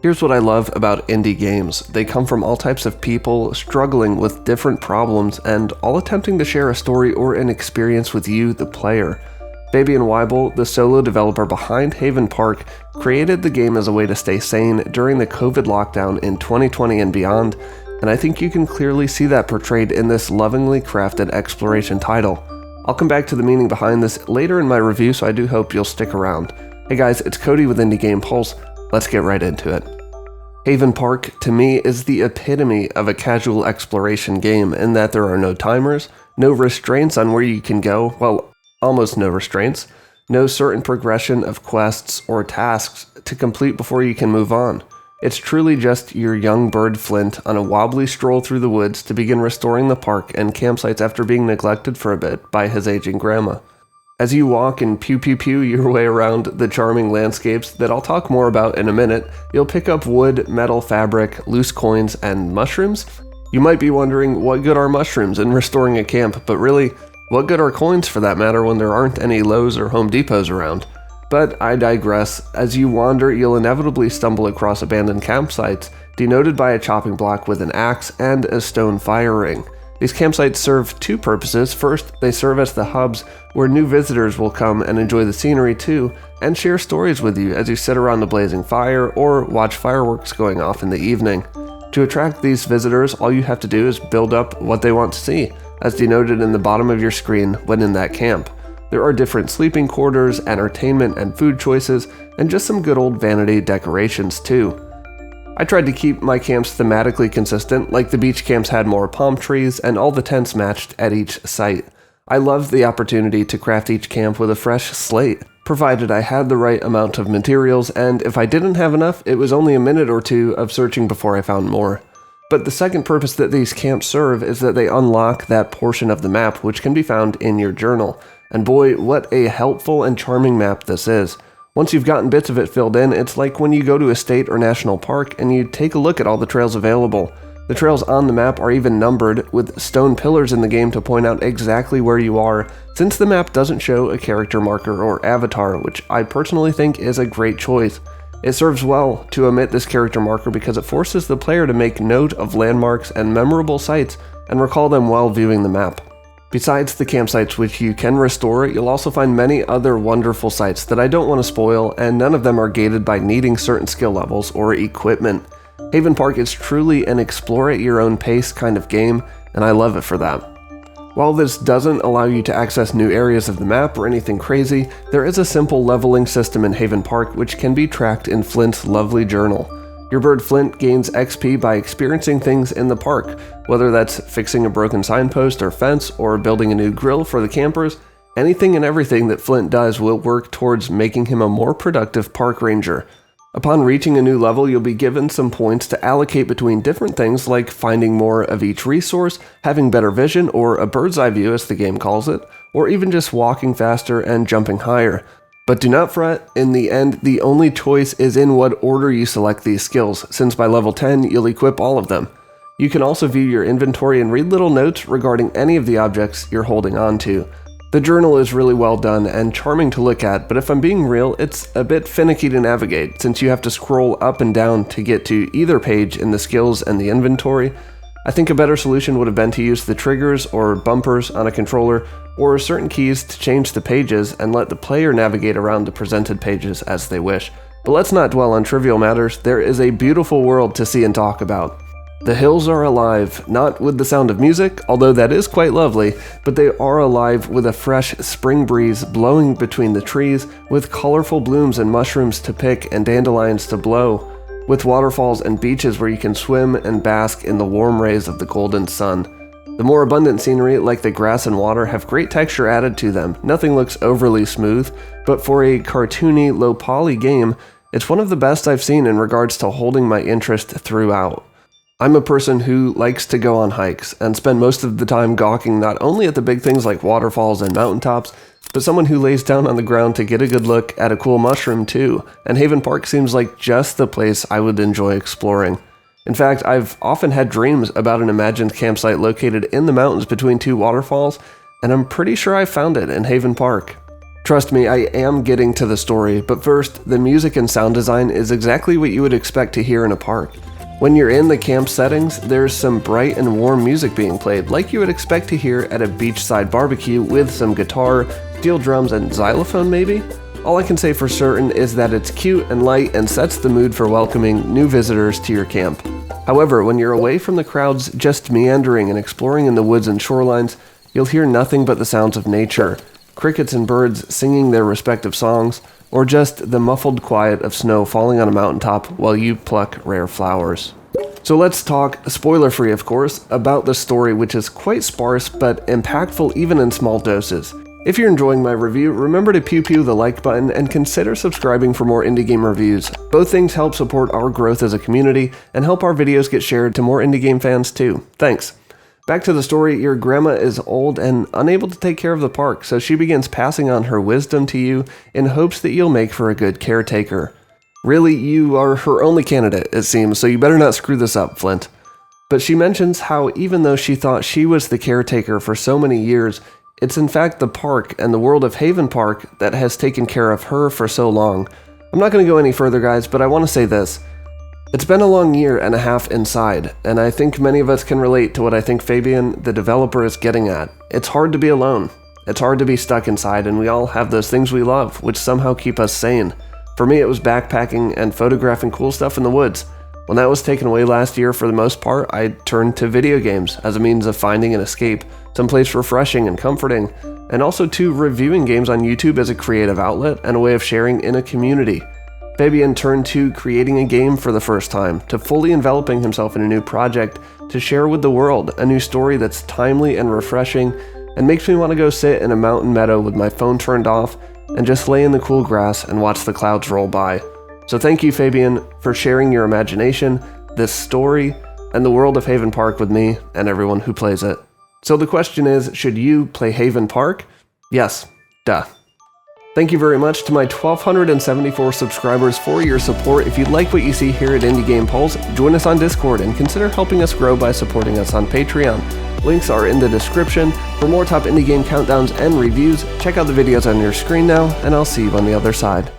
Here's what I love about indie games. They come from all types of people struggling with different problems and all attempting to share a story or an experience with you, the player. Fabian Weibel, the solo developer behind Haven Park, created the game as a way to stay sane during the COVID lockdown in 2020 and beyond, and I think you can clearly see that portrayed in this lovingly crafted exploration title. I'll come back to the meaning behind this later in my review, so I do hope you'll stick around. Hey guys, it's Cody with Indie Game Pulse. Let's get right into it. Haven Park, to me, is the epitome of a casual exploration game in that there are no timers, no restraints on where you can go, well, almost no restraints, no certain progression of quests or tasks to complete before you can move on. It's truly just your young bird Flint on a wobbly stroll through the woods to begin restoring the park and campsites after being neglected for a bit by his aging grandma. As you walk and pew your way around the charming landscapes that I'll talk more about in a minute, you'll pick up wood, metal, fabric, loose coins, and mushrooms. You might be wondering, what good are mushrooms in restoring a camp, but really, what good are coins for that matter when there aren't any Lowe's or Home Depots around? But I digress. As you wander, you'll inevitably stumble across abandoned campsites, denoted by a chopping block with an axe and a stone fire ring. These campsites serve two purposes. First, they serve as the hubs where new visitors will come and enjoy the scenery too, and share stories with you as you sit around the blazing fire or watch fireworks going off in the evening. To attract these visitors, all you have to do is build up what they want to see, as denoted in the bottom of your screen when in that camp. There are different sleeping quarters, entertainment and food choices, and just some good old vanity decorations too. I tried to keep my camps thematically consistent, like the beach camps had more palm trees and all the tents matched at each site. I loved the opportunity to craft each camp with a fresh slate, provided I had the right amount of materials, and if I didn't have enough, it was only a minute or two of searching before I found more. But the second purpose that these camps serve is that they unlock that portion of the map which can be found in your journal. And boy, what a helpful and charming map this is. Once you've gotten bits of it filled in, it's like when you go to a state or national park and you take a look at all the trails available. The trails on the map are even numbered, with stone pillars in the game to point out exactly where you are, since the map doesn't show a character marker or avatar, which I personally think is a great choice. It serves well to omit this character marker because it forces the player to make note of landmarks and memorable sites and recall them while viewing the map. Besides the campsites which you can restore, you'll also find many other wonderful sites that I don't want to spoil, and none of them are gated by needing certain skill levels or equipment. Haven Park is truly an explore at your own pace kind of game, and I love it for that. While this doesn't allow you to access new areas of the map or anything crazy, there is a simple leveling system in Haven Park which can be tracked in Flint's lovely journal. Your bird Flint gains XP by experiencing things in the park, whether that's fixing a broken signpost or fence or building a new grill for the campers. Anything and everything that Flint does will work towards making him a more productive park ranger. Upon reaching a new level, you'll be given some points to allocate between different things like finding more of each resource, having better vision or a bird's eye view as the game calls it, or even just walking faster and jumping higher. But do not fret, in the end, the only choice is in what order you select these skills, since by level 10, you'll equip all of them. You can also view your inventory and read little notes regarding any of the objects you're holding on to. The journal is really well done and charming to look at, but if I'm being real, it's a bit finicky to navigate, since you have to scroll up and down to get to either page in the skills and the inventory. I think a better solution would have been to use the triggers or bumpers on a controller, or certain keys to change the pages and let the player navigate around the presented pages as they wish. But let's not dwell on trivial matters. There is a beautiful world to see and talk about. The hills are alive, not with the sound of music, although that is quite lovely, but they are alive with a fresh spring breeze blowing between the trees, with colorful blooms and mushrooms to pick and dandelions to blow, with waterfalls and beaches where you can swim and bask in the warm rays of the golden sun. The more abundant scenery, like the grass and water, have great texture added to them. Nothing looks overly smooth, but for a cartoony, low-poly game, it's one of the best I've seen in regards to holding my interest throughout. I'm a person who likes to go on hikes and spend most of the time gawking not only at the big things like waterfalls and mountaintops, but someone who lays down on the ground to get a good look at a cool mushroom too, and Haven Park seems like just the place I would enjoy exploring. In fact, I've often had dreams about an imagined campsite located in the mountains between two waterfalls, and I'm pretty sure I found it in Haven Park. Trust me, I am getting to the story, but first, the music and sound design is exactly what you would expect to hear in a park. When you're in the camp settings, there's some bright and warm music being played, like you would expect to hear at a beachside barbecue with some guitar, steel drums, and xylophone maybe? All I can say for certain is that it's cute and light and sets the mood for welcoming new visitors to your camp. However, when you're away from the crowds just meandering and exploring in the woods and shorelines, you'll hear nothing but the sounds of nature, crickets and birds singing their respective songs, or just the muffled quiet of snow falling on a mountaintop while you pluck rare flowers. So let's talk, spoiler-free of course, about the story, which is quite sparse but impactful even in small doses. If you're enjoying my review, remember to pew the like button and consider subscribing for more indie game reviews. Both things help support our growth as a community and help our videos get shared to more indie game fans too. Thanks. Back to the story, your grandma is old and unable to take care of the park, so she begins passing on her wisdom to you in hopes that you'll make for a good caretaker. Really, you are her only candidate, it seems, so you better not screw this up, Flint. But she mentions how even though she thought she was the caretaker for so many years, it's in fact the park and the world of Haven Park that has taken care of her for so long. I'm not going to go any further, guys, but I want to say this. It's been a long year and a half inside, and I think many of us can relate to what I think Fabian, the developer, is getting at. It's hard to be alone. It's hard to be stuck inside, and we all have those things we love, which somehow keep us sane. For me, it was backpacking and photographing cool stuff in the woods. When that was taken away last year for the most part, I turned to video games as a means of finding an escape, someplace refreshing and comforting, and also to reviewing games on YouTube as a creative outlet and a way of sharing in a community. Fabian turned to creating a game for the first time, to fully enveloping himself in a new project, to share with the world a new story that's timely and refreshing, and makes me want to go sit in a mountain meadow with my phone turned off and just lay in the cool grass and watch the clouds roll by. So thank you, Fabian, for sharing your imagination, this story, and the world of Haven Park with me and everyone who plays it. So the question is, should you play Haven Park? Yes. Duh. Thank you very much to my 1,274 subscribers for your support. If you like what you see here at Indie Game Pulse, join us on Discord and consider helping us grow by supporting us on Patreon. Links are in the description. For more top indie game countdowns and reviews, check out the videos on your screen now, and I'll see you on the other side.